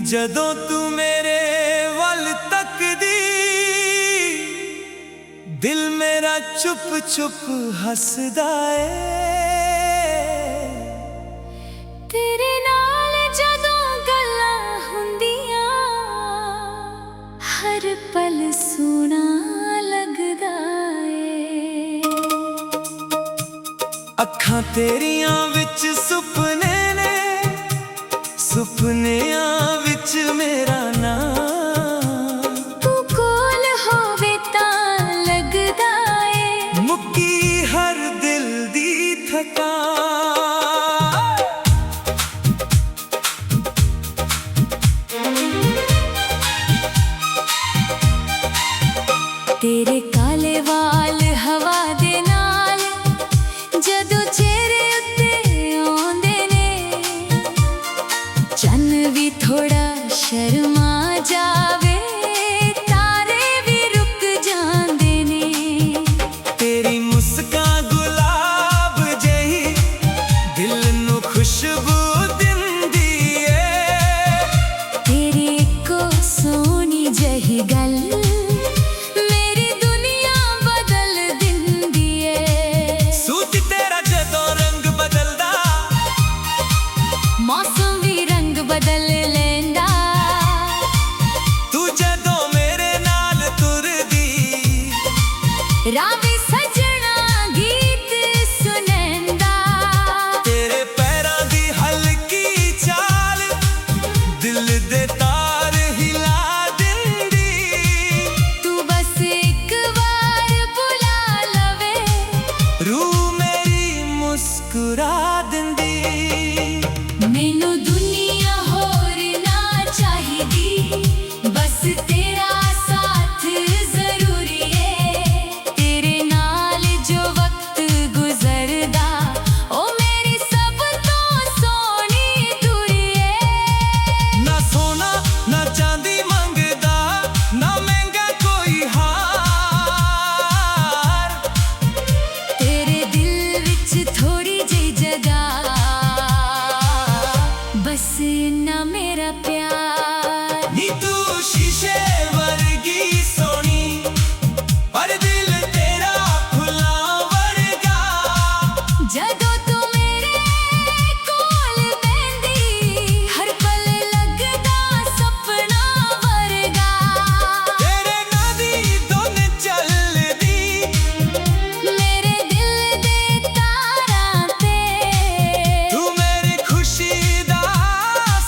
जदों तू मेरे वल तकदी दिल मेरा चुप चुप हसदा ए। तेरे नाल जदों गल्लां हुंदियां हर पल सोना लगदा ए। अखां तेरियां विच सुपने ने, सुपनियां विच मेरा नाम। तू कोल होवे तां लगदा ए, मुक्की हर दिल दी थकान। तेरे काले वाल हवा दे नाल जदों चेहरे उत्ते आउंदे ने, चन्न भी थोड़ा शर्मा जावे, तारे भी रुक जांदे ने। तेरी मुस्कान गुलाब जही दिल नू खुशबू दिंदी ए। तेरी इक्को सोनी जही गल मेरी दुनिया बदल दिंदी ए। सूट तेरा जदों रंग बदलदा, मौसम भी रंग बदल लेंदा। तू जदों मेरे नाल तुरदी, राह भी सजना गीत सुनैंदा। तेरे पैरां दी हल्की चाल दिल दे तार हिला दिंदी। तू बस एक बार बुला लवे, रूह मेरी मुस्कुरा दिंदी। मैनू दुनिया होर ना चाहिदी, बस तेरा साथ जरूरी है। तेरे नाल जो वक्त गुजरदा ओ मेरी सब तो सोनी दूरी है। ना सोना ना चांदी मंगदा, ना महंगा कोई हार। तेरे दिल विच थोड़ी जी जगह, बस इन्ना मेरा प्यार। नी तू शीशे वर्गी सोनी, पर दिल तेरा फुल्लां वर्गा। जदों तू मेरे कोल बैंदी हर पल लगदा सपना वर्गा। तेरे नां दी धुन चलदी, मेरे दिल दे तारां ते, तू मेरी खुशी दा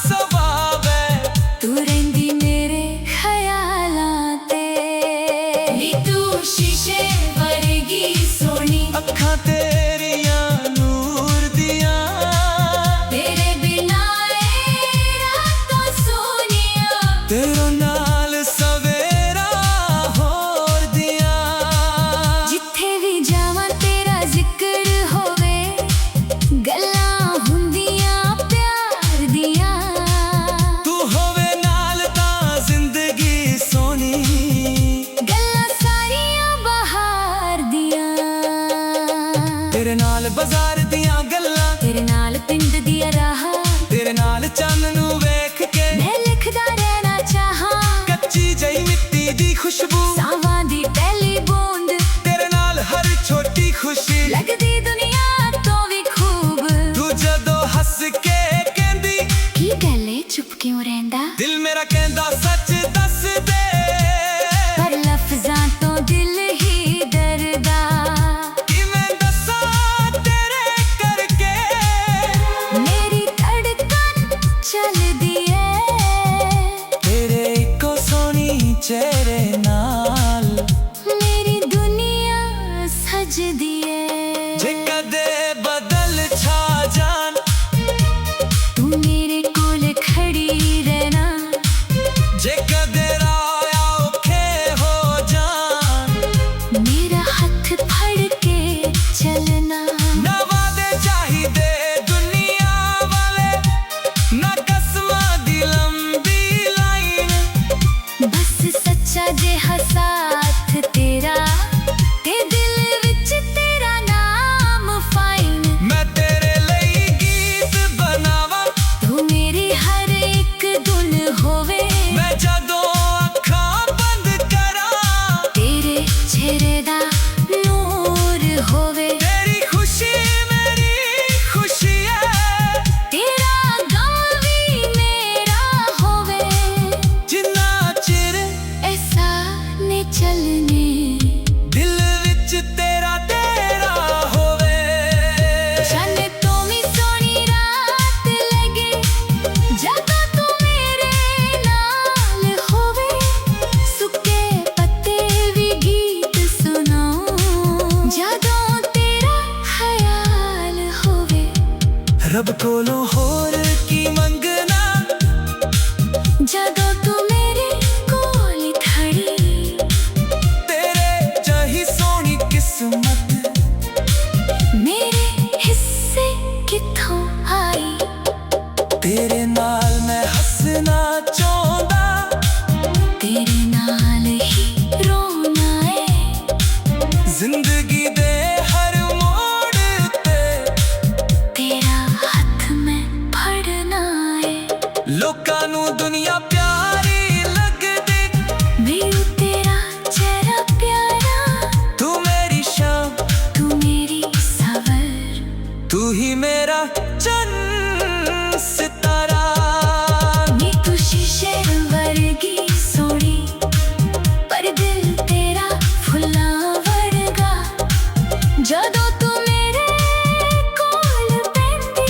सबब है। तू रहिंदी मेरे ख्यालां ते। नी तू शीशे वर्गी सोनी, अखां तेरियां नूर दियां, तेरे बिना ए रातां सोनियां। तेरे नाल सवेरा होर दियां। जिथे भी जावां तेरा जिक्र होवे, गल्लां हुंदियां प्यार दियां। तू होवे नाल तां जिंदगी सोनी, गल्लां सारियां बहार दियां। तेरे नाल बाजार दियां गल्लां, तेरे नाल पिंड दिया राह, तेरे नाल चन्न नू वेख के मैं लिखदा रहना चाहां। कच्ची जही मिट्टी दी खुशबू, सावां दी पहली बूंद तेरे नाल हर छोटी खुशी लगदी दुनिया तो भी खूब। तू जदों हंस के कहंदी, की गल्ले चुप क्यों रहिंदा, दिल मेरा कहंदा सच दस दे। पर लफ्जां तो दिल ही डरदा। किवें दस्सां तेरे करके मेरी धड़कन चलदी है, तेरे इक्को सोनी चेहरे नाल मेरी दुनिया सजदी है। जे कदे बदल छा जान, तू मेरे कोल खड़ी रहना, जे कदे राह औखे हो जान। मेरा हथ फड़ के चलना। ना वादे चाहिदे दुनिया वाले, ना कसमां दी लंबी लाइन। बस सच्चा जेहा साथ तेरा, ते दिल विच तेरा नाम फाइन। मैं तेरे लिए गीत बनावा, तू मेरी हर एक धुन हो रब कोलों होर की मंगना, जदों तू मेरे कोल खड़ी। तेरे चाही सोनी किस्मत मेरे हिस्से किथों आई। तेरे नाल मैं हसना चाहता, तेरे नाल ही रोना है। जिंदगी दे हर मोड़ ते तेरा हथ मैं फड़ना है। लोकां नू दुनिया प्यारी लगदी, मैनू तेरा चेहरा प्यारा। तू मेरी शाम, तू मेरी सवर, तू ही मेरा चन्न सितारा। नी तू शीशे वर्गी सोनी, पर दिल तेरा फुल्लां वर्गा। जदों तू मेरे कोल पैंदी,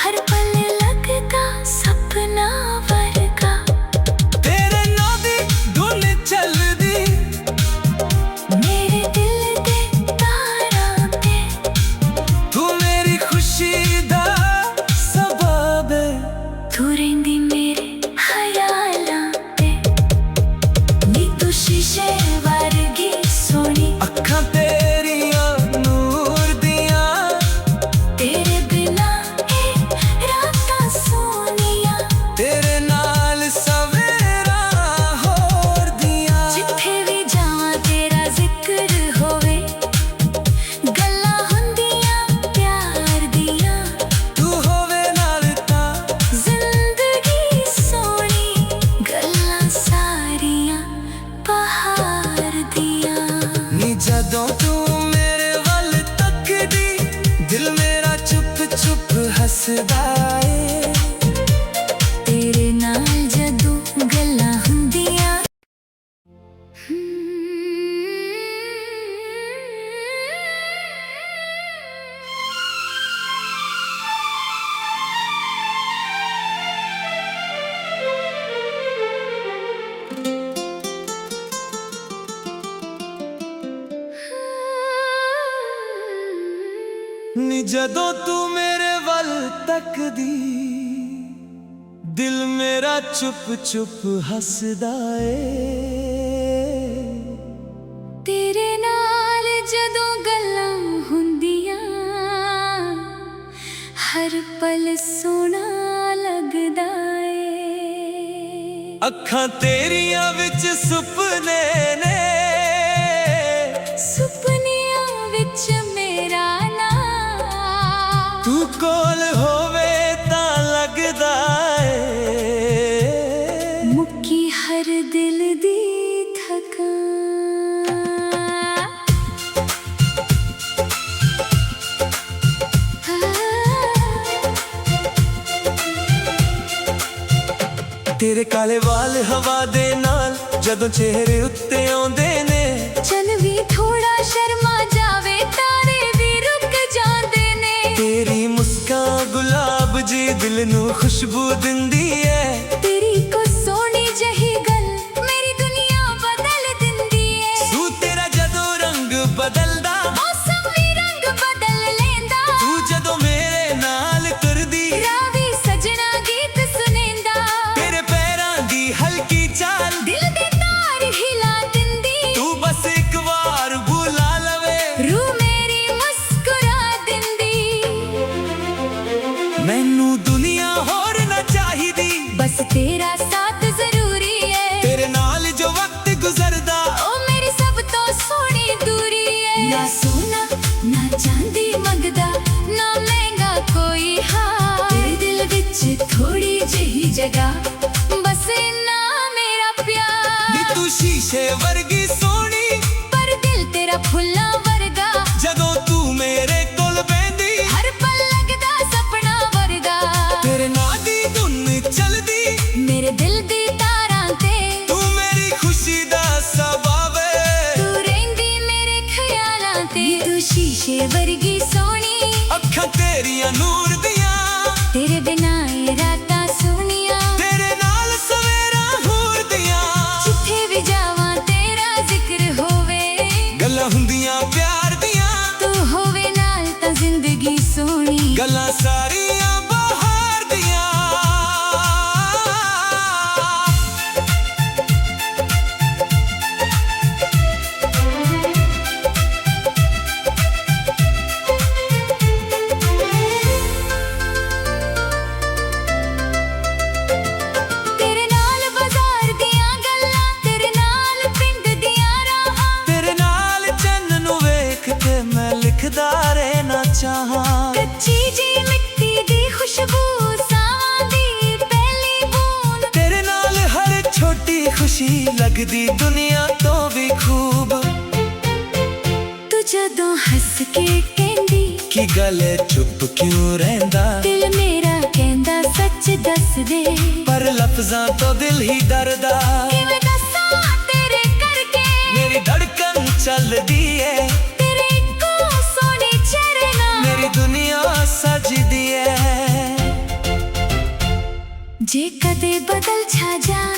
हर पल लगदा सपना वर्गा। तेरे नां दी धुन चलदी, मेरे दिल दे तारां ते। तू मेरी खुशी दा सबब है। तू रहिंदी मेरे ख्यालां ते। नी तू शीशे वर्गी सोनी, अखां तेरियां नूर दियां, तेरे बिना ए रातां सोनियां। तेरे नाल सवेरा होर दियां। जिथे भी जावां तेरा जिक्र होवे, गल्लां हुंदियां प्यार दियां। तू होवे नाल तां जिंदगी सोनी, गल्लां सारियां बहार दियां। नी जदों तू मेरे वल तकदी, दिल मेरा चुप चुप हसदा ए। तेरे नाल जदों गल्लां हुंदियां। नी जदों तू मेरे वल तकदी, दिल मेरा चुप चुप हसदा ए। तेरे नाल जदों गल्लां हुंदियां, हर पल सोना लगदा ए। अखां तेरियां विच सुपने ने, सुपनियां विच मेरा नां। तू कोल होवे तां लगदा ए। मुक्की हर दिल दी थकान। तेरे काले वाल हवा दे नाल जदों चेहरे उत्ते आउंदे ने, चल भी थोड़ा शर्मा जावे, तारे भी रुक जांदे ने। तेरी मुस्कान गुलाब जी दिल नू खुशबू दिंदी है। तेरी को सोनी जही गल मेरी दुनिया बदल दिंदी है। तू तेरा जदों रंग बदलदा, मौसम भी रंग बदल लेंदा। तू जदों मेरे नाल तुरदी, रावी सजना गीत सुनेंदा। तेरे पैरां दी हल्की चाल दिल दे तार हिला दिंदी। तू बस एक बार बुला लवे, रूह मेरी मुस्कुरा दिंदी। मैनू दुनिया होर ना चाहिदी, बस तेरा साथ जरूरी है। तेरे नाल जो वक्त गुजरदा, ओ मेरी सब तो सोनी दूरी है। ना सोना ना चांदी मंगदा, ना महंगा कोई हार। तेरे दिल विच थोड़ी जही जगह, बस इन्ना मेरा नी प्यार। तू शीशे वर्गी सोनी, पर दिल तेरा फुल्लां वर्गा। जदों तू मेरे कोल बैंदी, हर पल लगदा सपना वर्गा। तेरे नां दी धुन चलदी, मेरे दिल दी तारां ते। तू मेरी खुशी दा सबब है। तू रहिंदी मेरे ख्यालां ते। तू शीशे वर्गी सोनी, अखां तेरियां नूर दियां, तेरे बिना ए रातां सोनियां। तेरे नाल सवेरा होर दियां। जिथे भी जावां तेरा जिक्र होवे, गल्लां हुंदियां प्यार दियां, तू होवे नाल तां जिंदगी सोनी। गल्लां सारियां लगदी दुनिया तो भी खूब। तू जदों हंस के कहंदी कि गले चुप क्यों रहंदा, दिल मेरा कहंदा सच दस दे, पर लफ्जां तो दिल ही डरदा। किवें दस्सां तेरे करके मेरी धड़कन चलदी है, तेरे इक्को सोहने चेहरे नाल मेरी दुनिया सजदी है। जे कदे बदल छा जान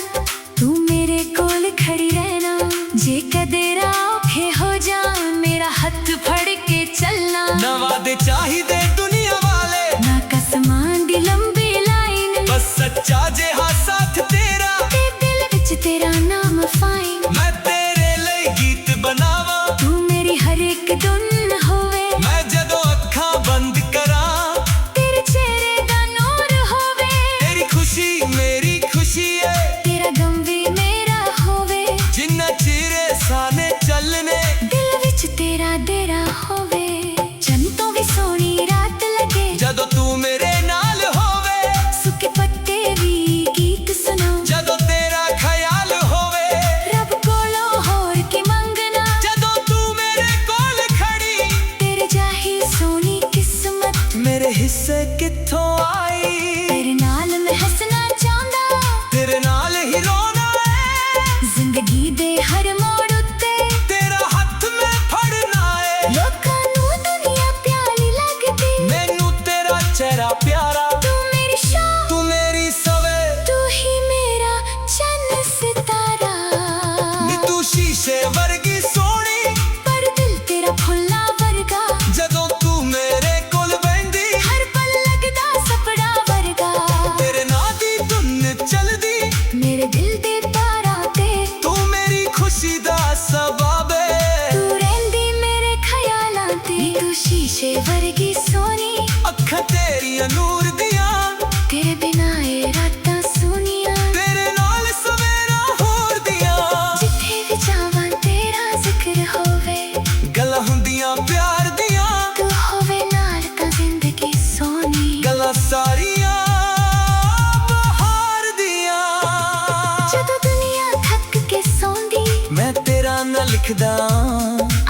तू मेरे कोल खड़ी रहना, जे कदे राखे हो जा मेरा हाथ फड़ के चलना। ना वादे चाहिदे दुनिया वाले, ना कसमां दी लंबी लाइन, बस सच्चा जिहा साथ तेरा, ते दिल विच तेरा नाम फाइन। मैं तेरे लिए गीत बनावा, तू मेरी हर एक धुन होवे, मैं जदों अखां बंद करां तेरे चेहरे दा नूर होवे, तेरी खुशी मेरी खुशी है, तेरा गम भी मेरा होवे, जिन्ना चिरे साने चलने दिल विच तेरा डेरा होवे। चन तो भी सोहनी रात लगे जदों तू मेरे नाल होवे, सुके पत्ते भी गीत सुनाऊं जदों तेरा ख्याल होवे, रब कोलों होर की मंगना, जदों तू मेरे कोल खड़ी, तेरे जाही सोहनी किस्मत मेरे हिस्से कित्थों आई। तेरे नाल मैं हंसना चाहंदा, तेरे नाल ही रोना है, जिंदगी दे हर मोड़ उत्ते तेरा हत्थ मैं फड़ना है। लोकां नूं दुनिया प्यारी लगदी, मैनू तेरा चेहरा प्यारा, तू मेरी शान तू मेरी सवे, तू ही मेरा चन्न सितारा। नी तू शीशे वर्गी सोहनी, पर दिल तेरा फुल्ला वर्गा, जदों तू मेरे कोल बहिंदी, हर पल लगदा सपना वर्गा। तेरे नां दी धुन चलदी, मेरे दिल दे पारा ते तू मेरी खुशी दा सबब है। तू रहिंदी मेरे ख्यालां ते, तू शीशे वर्गी सोहनी, अखां तेरियां नूर दियां, तेरे बिना ए रातां सोहनियां, तेरे नाल सवेरा होर दियां, जिथे भी जावां तेरा जिक्र होवे, गल्लां हुंदियां प्यार दियां, तू होवे नाल तां जिंदगी सोहनी। गल्लां सारियां बहार दियां। जदों दुनिया थक के सौंदी, मैं तेरा ना लिखदा,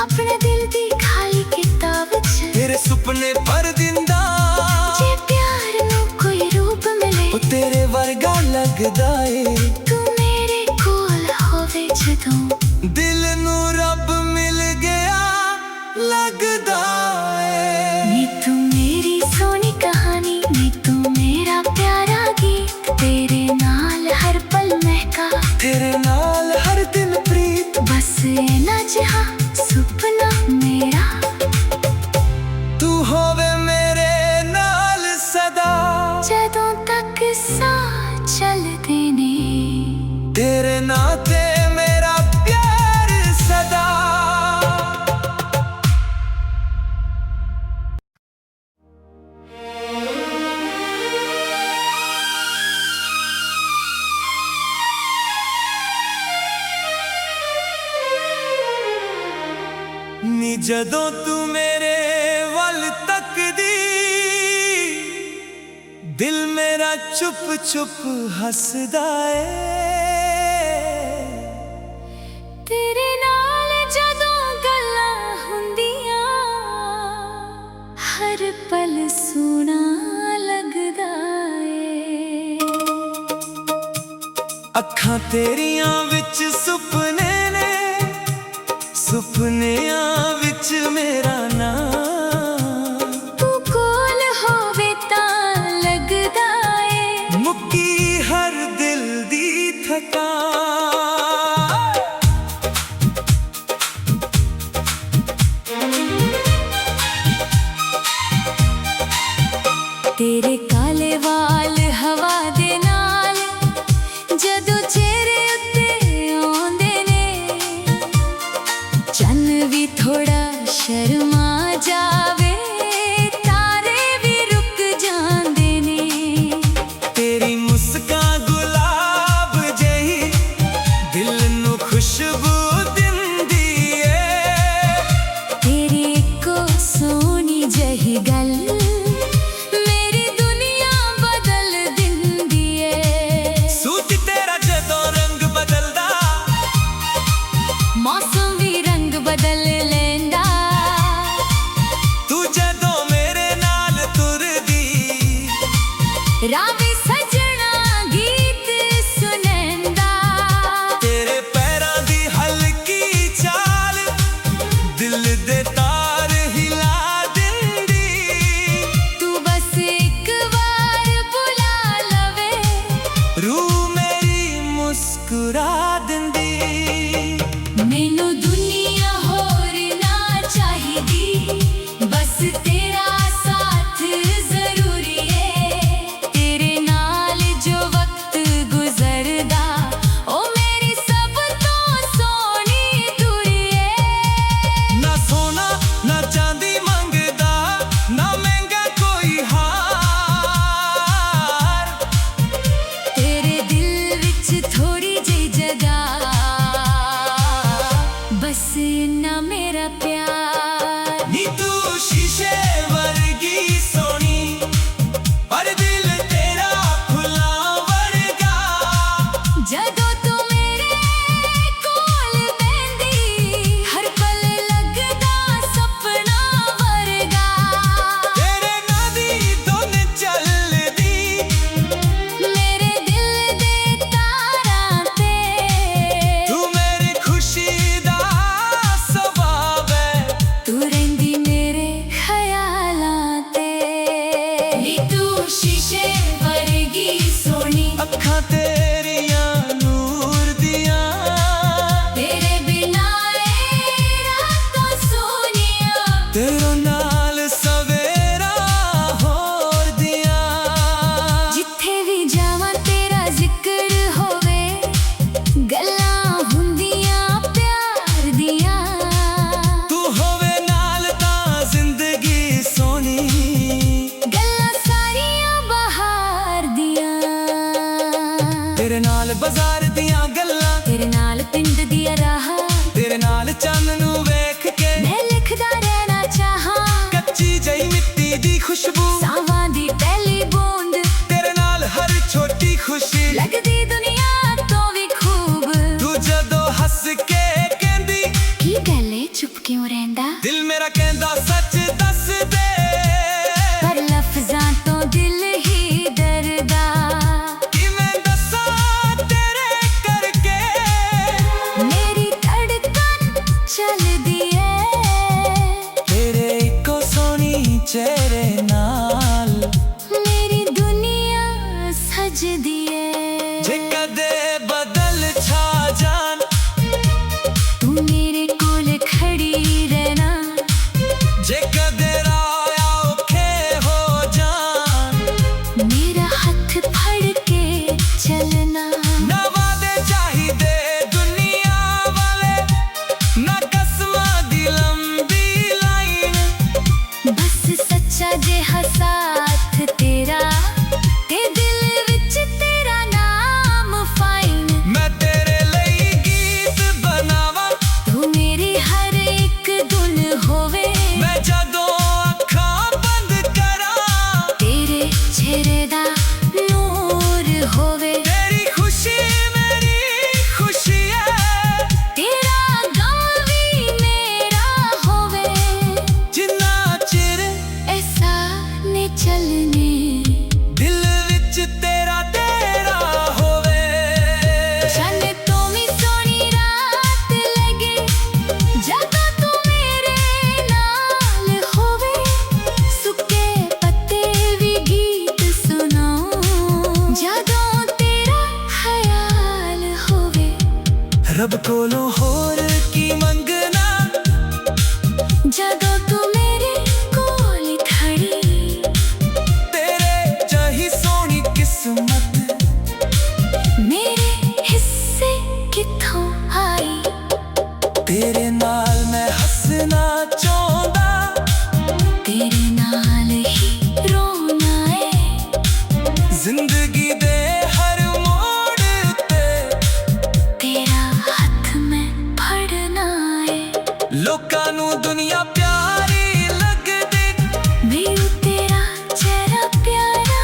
अपने दिल दी खाली किताब च, तेरे सुपने भर दिंदा, जे प्यार नूं कोई रूप मिले, ओ तेरे वर्गा लगदा ए। तू मेरे कोल होवे जदों, दिल नू रब मिल गया लगदा ए। नी तू मेरी सोहनी कहानी, नी तू मेरा प्यारा गीत, तेरे नाल हर पल महका, तेरे नाल हर दिन प्रीत, बस इना जिहा सुपना मेरा, तू होवे मेरे नाल सदा, जदों तक साह चलदे ने, तेरे नाते मेरा प्यार सदा। नी जदों तू मेरे वल तकदी, दिल मेरा चुप चुप हसदा ए। तेरे नाल जदों गल्लां हुंदियां, हर पल सोहना लगदा ए। अखां तेरियां विच सुपने ने, सुपनियां विच मेरा नाम, तू कोल होवे तां लगदा ए, मुक्की हर दिल दी थकान। तेरे काले वाल हवा दे नाल जदों चेहरे उत्ते आउंदे ने, चन्न भी थोड़ा शर्मा जावे, तारे भी रुक जांदे ने। तेरी मुस्कान गुलाब जही, दिल नू खुशबू दिंदी ए। तेरी इक्को सोहनी जही गल, मेरी दुनिया बदल दिंदी ए। सूट तेरा जदों रंग बदलदा, मौसम भी रंग बदल लेंदा। तू जदों मेरे नाल तुरदी रावी सजना गीत सुनैंदा। तेरे पैरां दी हल्की चाल दिल दे तार हिला दिंदी। तू बस एक बार बुला लवे रूह मेरी मुस्कुरा दिंदी। मैनू दुनिया होर ना चाहिदी, बस तेरा साथ जरूरी है। तेरे नाल जो वक्त गुजरदा ओ मेरी सब तो सोनी दूरी है। ना सोना ना चांदी मंगदा, ना महंगा कोई हार। तेरे दिल विच थोड़ी जी जगह, बस इन्ना मेरा प्यार। नी तू शीशे वर्गी सोनी, पर दिल तेरा फुल्लां वर्गा। जदों तू मेरे कोल बैंदी, हर पल लगदा सपना वर्गा। तेरे नां दी धुन चलदी, मेरे दिल दे तारां ते। तू मेरी खुशी दा सबब है। तू रहिंदी मेरे ख्यालां ते। नी तू शीशे वर्गी सोनी, अखां तेरियां नूर दियां। तेरे बिना ए रातां सोनियां। तेरे नाल सवेरा होर दियां। जिथे भी जावां तेरा जिक्र होवे, गल्लां हुंदियां प्यार दियां। तू होवे नाल तां जिंदगी सोनी। गल्लां सारियां बहार दियां। तेरे नाल बाजार दियां गल्लां, तेरे नाल पिंड दिया राह, तेरे नाल चन्न नू वेख के मैं लिखदा रहना चाहां। कच्ची जई मिट्टी दी खुशबू, सावां दी पहली बूंद, तेरे नाल हर छोटी खुशी लगदी दुनिया तो भी खूब। तू जदों हंस के कहंदी, की गल है चुप क्यों रहिंदा? दिल मेरा कहंदा सच दस दे। पर लफ्जां तो दिल ही डरदा। किवें दस्सां तेरे करके मेरी धड़कन चलदी है। तेरे इको सोनी चेहरे नाल मेरी दुनिया सजदी है। जे कदे बदल छा जान, तू मेरे कोल खड़ी रहना। जे कदे राह औखे हो जान। मेरा हाथ फड़ के चलना। ना वादे चाहिदे दुनिया वाले, ना कसमां दी लंबी लाइन। बस सच्चा जेहा साथ तेरा, ते दिल विच तेरा नाम फाइन। मैं तेरे लई गीत बनावां, तू मेरी हर एक धुन होवे। मैं जदों अखां बंद करां। तेरे चेहरे दा नूर होवे। तेरी खुशी मेरी खुशी है, तेरा गम भी मेरा होवे। जिन्ना चिर ऐसा ने चलने, दिल विच तेरा तेरा होवे। जाने तो मी सोनी रात लगे, जदों तू मेरे नाल होवे। सुके पत्ते भी गीत सुनाऊं, जदों तेरा ख्याल होवे। रब कोलों होर की मंगना, जदों तू मेरे कोल खड़ी। तेरे जही सोनी किस्मत मेरे हिस्से कित्थों आई? तेरे नाल मैं हंसना चाहुंदा। तेरे नाल ही रोना है। जिंदगी दे हर मोड़ ते तेरा हाथ मैं फड़ना है। लोकां नू दुनिया प्यारी लगदी, मैनू तेरा चेहरा प्यारा।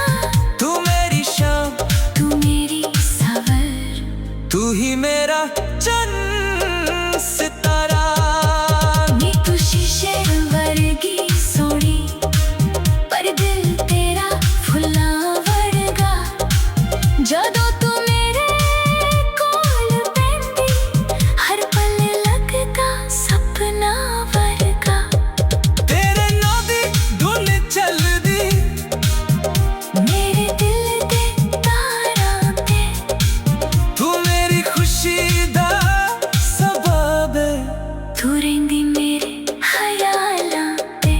तू मेरी शाम, तू मेरी सवर। तू ही मेरा चन्न सितारा। ਤੂੰ ਰਹਿੰਦੀ ਮੇਰੇ ਖਿਆਲਾਂ ਤੇ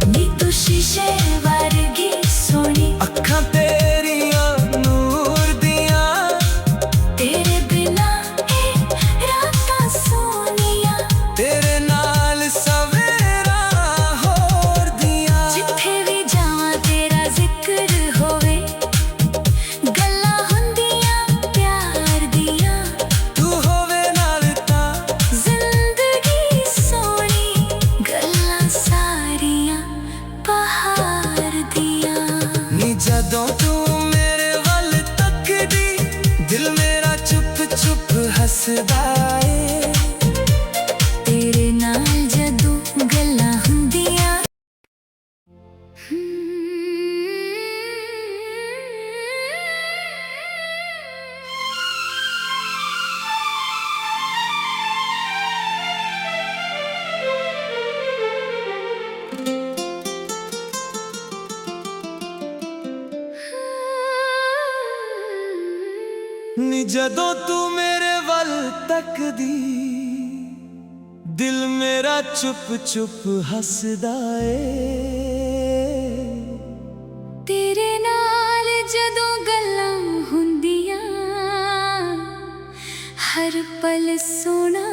ਨੀ ਤੂੰ ਸ਼ੀਸ਼ੇ ਵਰਗੀ ਸੋਹਣੀ ਅੱਖਾਂ ਤੇਰੀਆਂ ਨੂਰ ਦੀਆਂ ਤੇਰੇ ਬਿਨਾ ਇਹ ਰਾਤਾਂ ਸੋਹਣੀਆਂ ਤੇਰੇ ਨਾਲ ਸਵੇਰਾ ਹੋਰ ਦੀਆਂ ਜਿੱਥੇ ਵੀ ਜਾਵਾਂ ਤੇਰਾ ਜ਼ਿਕਰ ਹੋਵੇ ਗੱਲਾਂ ਹੁੰਦੀਆਂ ਪਿਆਰ ਦੀਆਂ ਤੂੰ ਹੋਵੇ ਨਾਲ ਤਾਂ ਜ਼ਿੰਦਗੀ ਸੋਹਣੀ ਗੱਲਾਂ ਸਾਰੀਆਂ ਬਹਾਰ ਦੀਆਂ ਨੀ ਜਦੋਂ ਤੂੰ ਮੇਰੇ ਵੱਲ ਤੱਕਦੀ ਦਿਲ ਮੇਰਾ ਚੁੱਪ ਚੁੱਪ ਹੱਸਦਾ ਏ ਤੇਰੇ ਨਾਲ ਜਦੋਂ ਗੱਲਾਂ ਹੁੰਦੀਆਂ ਨੀ ਜਦੋਂ ਤੂੰ ਮੇਰੇ ਵੱਲ ਤੱਕਦੀ ਦਿਲ ਮੇਰਾ ਚੁੱਪ ਚੁੱਪ ਹੱਸਦਾ ਏ ਤੇਰੇ ਨਾਲ ਜਦੋਂ ਗੱਲਾਂ ਹੁੰਦੀਆਂ ਹਰ ਪਲ ਸੋਹਣਾ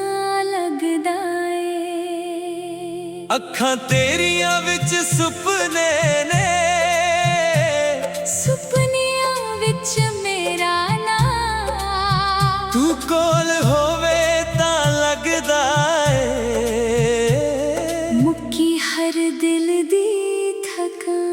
ਲੱਗਦਾ ਏ ਅੱਖਾਂ ਤੇਰੀਆਂ ਵਿੱਚ ਸੁਪਨੇ ਨੇ ਸੁਪਨਿਆਂ ਵਿੱਚ ਮੇਰਾ ਨਾਂ ਤੂੰ ਕੋਲ ਹੋਵੇ ਤਾਂ ਲੱਗਦਾ ਏ ਮੁੱਕੀ ਹਰ ਦਿਲ ਦੀ ਥਕਾਨ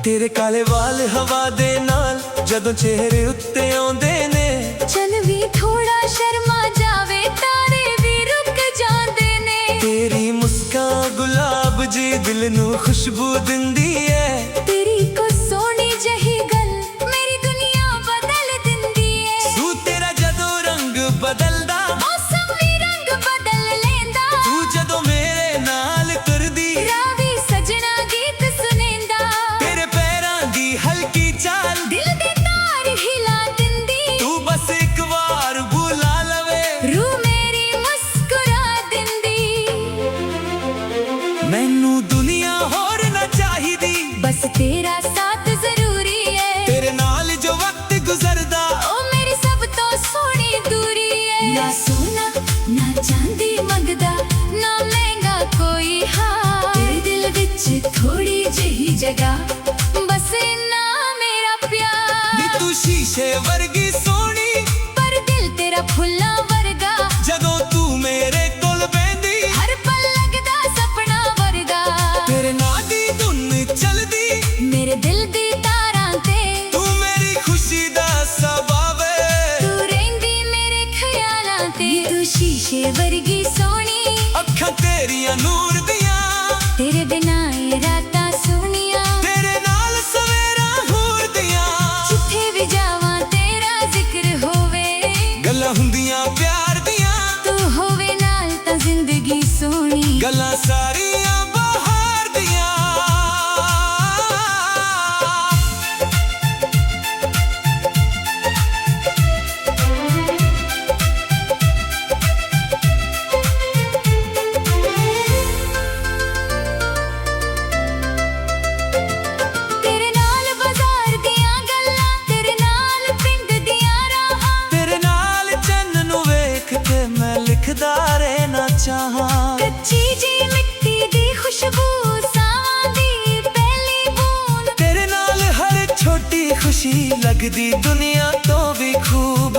ਤੇਰੇ ਕਾਲੇ ਵਾਲ ਹਵਾ ਦੇ ਨਾਲ ਜਦੋਂ ਚਿਹਰੇ ਉੱਤੇ ਆਉਂਦੇ ਨੇ ਚਲ ਵੀ ਥੋੜਾ ਸ਼ਰਮਾ ਜਾਵੇ ਤਾਰੇ ਵੀ ਰੁਕ ਜਾਂਦੇ ਨੇ ਤੇਰੀ ਮੁਸਕਾਨ ਗੁਲਾਬ ਜੀ ਦਿਲ ਨੂੰ ਖੁਸ਼ਬੂ ਦਿੰਦੀ ਏ ਤੇਰੀ ਕੋ ਸੋਹਣੀ ਜਹੀ ਗੱਲ ਮੇਰੀ ਦੁਨੀਆ ਬਦਲ ਦਿੰਦੀ ਏ ਤੂੰ ਤੇਰਾ ਜਦੋਂ ਰੰਗ ਬਦਲਦਾ ਮੌਸਮ ਵੀ ਰੰਗ ਬਦਲ ਲੈਂਦਾ ਤੂੰ ਜਦੋਂ ਮੇਰੇ ਨਾਲ ਤੁਰਦੀ ਰਾਵੀ ਸਜਣਾ ਗੀਤ ਸੁਣੇਂਦਾ ਤੇਰੇ ਪੈਰਾਂ ਦੀ ਹਲਕੀ ਚਾਲ ਦਿਲ ਦੇ ਤਾਰ ਹਿਲਾ ਦਿੰਦੀ ਤੂੰ ਬਸ ਇੱਕ ਵਾਰ ਬੁਲਾ ਲਵੇ ਰੂ ਮੇਰੀ ਮੁਸਕਰਾ ਦਿੰਦੀ ਮੈਨੂੰ ਦੁਨੀਆ ਹੋਰ ਨਾ ਚਾਹੀਦੀ ਬਸ ਤੇਰਾ ਸਾਥ ਜ਼ਰੂਰੀ ਏ ਤੇਰੇ ਨਾਲ ਜੋ ਵਕਤ ਗੁਜ਼ਰਦਾ ਉਹ ਮੇਰੀ ਸਭ ਤੋਂ ਸੋਹਣੀ ਦੂਰੀ ਏ ਨਾ ਸੋਨਾ ਨਾ ਚਾਂਦੀ ਮੰਗਦਾ ਨਾ ਮਹਿੰਗਾ ਕੋਈ ਹਾਰ ਤੇਰੇ ਦਿਲ ਵਿੱਚ ਥੋੜੀ ਜਿਹੀ ਜਗ੍ਹਾ ਬਸ ਇੰਨਾ ਮੇਰਾ ਨੀ ਪਿਆਰ ਤੂੰ ਸ਼ੀਸ਼ੇ ਵਰਗੀ ਸੋਹਣੀ ਪਰ ਦਿਲ ਤੇਰਾ ਫੁੱਲਾਂ ਵਰਗਾ ਜਦੋਂ ਤੂੰ ਮੇਰੇ ਕੋਲ ਬਹਿੰਦੀ ਹਰ ਪਲ ਲੱਗਦਾ ਸੁਪਨਾ ਵਰਗਾ ਤੇਰੇ ਨਾਂ ਦੀ ਧੁਨ ਚੱਲਦੀ ਮੇਰੇ ਦਿਲ ਦੀ ਤਾਰਾਂ ਤੇ ਤੂੰ ਮੇਰੀ ਖੁਸ਼ੀ ਦਾ ਸਬਬ ਏ ਤੂੰ ਰਹਿੰਦੀ ਮੇਰੇ ਖਿਆਲਾਂ ਤੇ ਤੂੰ ਸ਼ੀਸ਼ੇ ਵਰਗੀ ਸੋਹਣੀ ਅੱਖਾਂ ਤੇਰੀਆਂ ਨੂਰ ਦੀਆਂ ਤੇਰੇ ਬਿਨਾ ਇਹ ਰਾਤਾਂ ਸੋਹਣੀਆਂ ਤੇਰੇ ਨਾਲ ਸਵੇਰਾ ਹੋਰ ਦੀਆਂ ਜਿੱਥੇ ਵੀ ਜਾਵਾਂ ਤੇਰਾ ਜ਼ਿਕਰ ਹੋਵੇ ਗੱਲਾਂ ਹੁੰਦੀਆਂ ਪਿਆਰ ਦੀਆਂ ਤੂੰ ਹੋਵੇ ਨਾਲ ਤਾਂ ਜ਼ਿੰਦਗੀ ਸੋਹਣੀ ਗੱਲਾਂ ਸਾਰੀਆਂ ਬਹਾਰ ਦੀਆਂ ਤੇਰੇ ਨਾਲ ਬਾਜ਼ਾਰ ਦੀਆਂ ਗੱਲਾਂ ਤੇਰੇ ਨਾਲ ਪਿੰਡ ਦੀਆਂ ਰਾਹਾਂ ਤੇਰੇ ਨਾਲ ਚੰਨ ਨੂੰ ਵੇਖ ਕੇ ਮੈਂ ਲਿਖਦਾ ਰਹਿਣਾ ਚਾਹਾਂ ਕੱਚੀ ਜੀ ਮਿੱਟੀ ਦੀ ਖੁਸ਼ਬੂ ਸਾਵਾਂ ਦੀ ਪਹਿਲੀ ਬੂੰਦ ਤੇਰੇ ਨਾਲ ਹਰ ਛੋਟੀ ਖੁਸ਼ੀ ਲੱਗਦੀ ਦੁਨੀਆ ਤੋਂ ਵੀ ਖੂਬ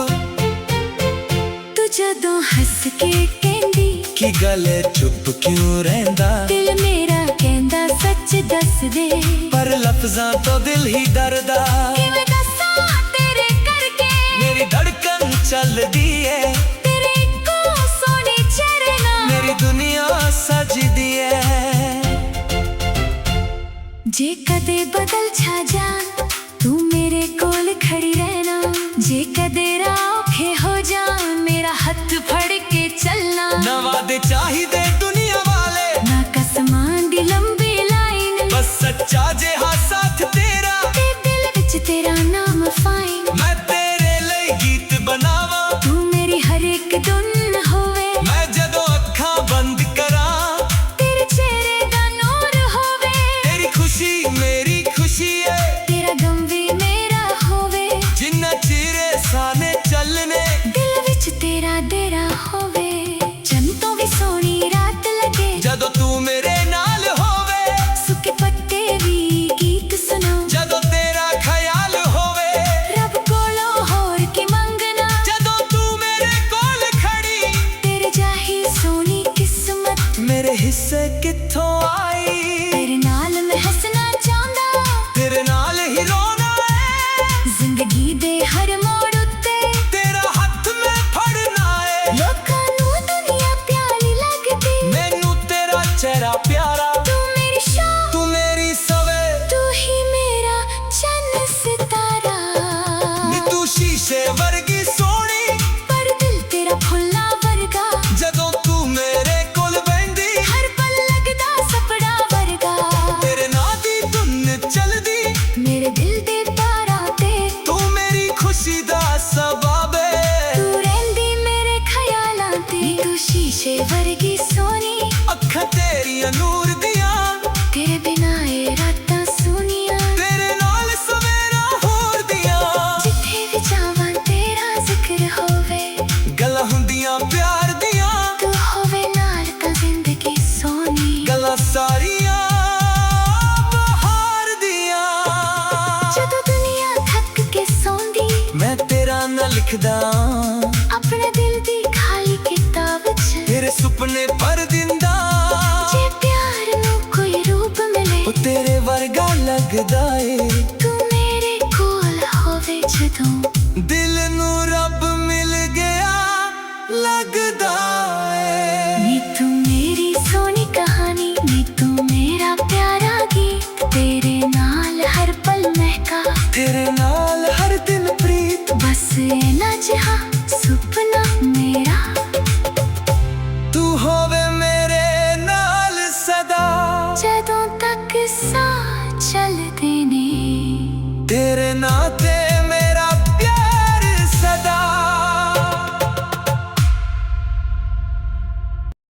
ਤੂੰ ਜਦੋਂ ਹੱਸ ਕੇ ਕਹਿੰਦੀ ਕੀ ਗੱਲ ਏ, ਚੁੱਪ ਕਿਉਂ ਰਹਿੰਦਾ ਦਿਲ ਮੇਰਾ ਕਹਿੰਦਾ ਸੱਚ ਦੱਸ ਦੇ ਪਰ ਲਫ਼ਜ਼ਾਂ ਤੋਂ ਦਿਲ ਹੀ ਡਰਦਾ ਕਿਵੇਂ ਦੱਸਾਂ ਤੇਰੇ ਕਰਕੇ ਮੇਰੀ ਧੜਕਨ ਚੱਲਦੀ ਏ ਤੇਰੇ ਇੱਕੋ ਸੋਹਣੇ ਚਿਹਰੇ ਨਾਲ ਮੇਰੀ ਦੁਨੀਆ ਸਜਦੀ ਏ ਜੇ ਕਦੇ ਬਦਲ ਛਾ ਜਾਣ ਤੂੰ ਮੇਰੇ ਕੋਲ ਖੜੀ ਰਹਿਣਾ ਜੇ ਕਦੇ ਰਾਹ ਔਖੇ ਹੋ ਜਾਣ ਮੇਰਾ ਹੱਥ ਫੜ ਕੇ ਚੱਲਣਾ ਨਾ ਵਾਦੇ ਚਾਹੀਦੇ ਦੁਨੀਆ ਵਾਲੇ ਨਾ ਕਸਮਾਂ ਦੀ ਲੰਬੀ ਲਾਈਨ ਬਸ ਸੱਚਾ ਜਿਹਾ ਸਾਥ ਤੇਰਾ ਤੇ ਦਿਲ ਵਿੱਚ ਤੇਰਾ ਨਾਮ ਫਾਈਨ ਮੈਂ ਤੇਰੇ ਲਈ ਗੀਤ ਬਣਾਵਾਂ ਤੂੰ ਮੇਰੀ ਹਰ ਇੱਕ ਧੁਨ ਹੋਵੇ ਮੈਂ ਜਦੋਂ ਅੱਖਾਂ ਬੰਦ ਕਰਾਂ ਤੇਰੇ ਚਿਹਰੇ ਦਾ ਨੂਰ ਹੋਵੇ ਤੇਰੀ ਖੁਸ਼ੀ ਮੇਰੀ ਖੁਸ਼ੀ ਏ ਤੇਰਾ ਗਮ ਵੀ ਮੇਰਾ ਹੋਵੇ ਜਿੰਨਾ ਚਿਰ ਸਾਨੇ ਚੱਲਣੇ ਦਿਲ ਵਿੱਚ ਤੇਰਾ ਡੇਰਾ ਹੋਵੇ ਚੰਨ ਤੋਂ ਵੀ ਸੋਹਣੀ ਰਾਤ ਲੱਗੇ ਜਦੋਂ ਤੂੰ ਮੇਰੇ ਨਾਲ ਹੋਵੇ ਸੁੱਕੇ ਪੱਤੇ ਵੀ ਗੀਤ ਸੁਣਾਉ ਜਦੋਂ ਤੇਰਾ ਖਿਆਲ ਹੋਵੇ ਰੱਬ ਕੋਲੋਂ ਹੋਰ ਕੀ ਮੰਗਣਾ ਜਦੋਂ ਤੂੰ ਮੇਰੇ ਕੋਲ ਖੜੀ ਤੇਰੇ ਜਾਹੀ ਸੋਹਣੀ ਕਿਸਮਤ ਮੇਰੇ ਹਿੱਸੇ ਕਿੱਥੋਂ ਆਈ ਤੇਰੇ ਨਾਲ ਮੈਂ ਹੱਸਣਾ ਚਾਹੁੰਦਾ ਤੇਰੇ ਨਾਲ ਹੀ ਰੋਣਾ ਏ ਜ਼ਿੰਦਗੀ ਦੇ ਹਰ ਮੋੜ ਉੱਤੇ ਤੇਰਾ ਹੱਥ ਮੈਂ ਫੜਨਾ ਏ ਲੋਕਾਂ ਨੂੰ ਦੁਨੀਆ ਪਿਆਰੀ ਲੱਗਦੀ ਮੈਨੂੰ ਤੇਰਾ ਚਿਹਰਾ ਪਿਆਰਾ ਤੂੰ ਮੇਰੀ ਸ਼ਾਨ ਤੂੰ ਮੇਰੀ ਸਵੇ ਤੂੰ ਹੀ ਮੇਰਾ ਚੰਨ ਸਿਤਾਰਾ ਨੀ ਤੂੰ ਸ਼ੀਸ਼ੇ ਵਰਗੀ ਸੋਹਣੀ ਪਰ ਦਿਲ ਤੇਰਾ ਫੁੱਲਾਂ ਵਰਗਾ ਜਦੋਂ ਤੂੰ ਮੇਰੇ ਕੋਲ ਬੈਠੀ ਹਰ ਪਲ ਲੱਗਦਾ ਸਪਨਾ ਵਰਗਾ ਤੇਰੇ ਨਾਂ ਦੀ ਧੁਨ ਚੱਲਦੀ ਮੇਰੇ ਦਿਲ ਦੇ ਤਾਰਾਂ ਤੇ ਤੂੰ ਮੇਰੀ ਖੁਸ਼ੀ ਦਾ ਸਬਬ ਏ ਤੂੰ ਰਹਿੰਦੀ ਮੇਰੇ ਖਿਆਲਾਂ ਤੇ ਤੂੰ ਸ਼ੀਸ਼ੇ ਵਰਗੀ ਸੋਹਣੀ ਅੱਖਾਂ ਤੇਰੀਆਂ ਨੂਰ ਦੀਆਂ ਤੇਰੇ ਬਿਨਾਂ ਇਹ ਰਾਤਾਂ ਸੁਨੀਆਂ ਤੇਰੇ ਨਾਲ ਸਵੇਰਾਂ ਹੋਰ ਦੀਆਂ ਜਿੱਥੇ ਵੀ ਜਾਵਾਂ ਤੇਰਾ ਜ਼ਿਕਰ ਹੋਵੇ ਗੱਲਾਂ ਹੁੰਦੀਆਂ ਪਿਆਰ ਦੀਆਂ ਤੂੰ ਹੋਵੇ ਨਾਲ ਤਾਂ ਜ਼ਿੰਦਗੀ ਸੋਹਣੀ ਗੱਲਾਂ ਸਾਰੀਆਂ ਬਹਾਰ ਦੀਆਂ ਜਦੋਂ ਦੁਨੀਆ ਥੱਕ ਕੇ ਸੌਂਦੀ ਮੈਂ ਤੇਰਾ ਨਾਂ ਲਿਖਦਾ ਆਪਣੇ ਦਿਲ ਦੀ ਖਾਲੀ ਕਿਤਾਬ 'ਚ ਤੇਰੇ ਸੁਪਨੇ ਭਰ ਦਿੰਦਾ ਜੇ ਪਿਆਰ ਨੂੰ ਕੋਈ ਰੂਪ ਮਿਲੇ ਉਹ ਤੇਰੇ ਵਰਗਾ ਲੱਗਦਾ ਏ ਤੂੰ ਮੇਰੇ ਕੋਲ ਹੋਵੇ ਜਦੋਂ ਦਿਲ ਨੂੰ ਰੱਬ ਮਿਲ ਗਿਆ ਲੱਗਦਾ ਏ ਨੀ ਤੂੰ ਮੇਰੀ ਸੋਹਣੀ ਕਹਾਣੀ ਨੀ ਤੂੰ ਮੇਰਾ ਪਿਆਰਾ ਗੀਤ ਤੇਰੇ ਨਾਲ ਹਰ ਪਲ ਮਹਿਕਾ ਤੇਰੇ ਨਾਲ ਹਰ ਦਿਨ ਪ੍ਰੀਤ ਬਸ ਨਾ ਜਿਹਾ ਸੁਪਨਾ ਮੇਰਾ ਤੂੰ ਹੋਵੇ ਮੇਰੇ ਨਾਲ ਸਦਾ ਜਦੋਂ ਤੱਕ ਸਾਹ ਚੱਲਦੇ ਨੇ ਤੇਰੇ ਨਾਂ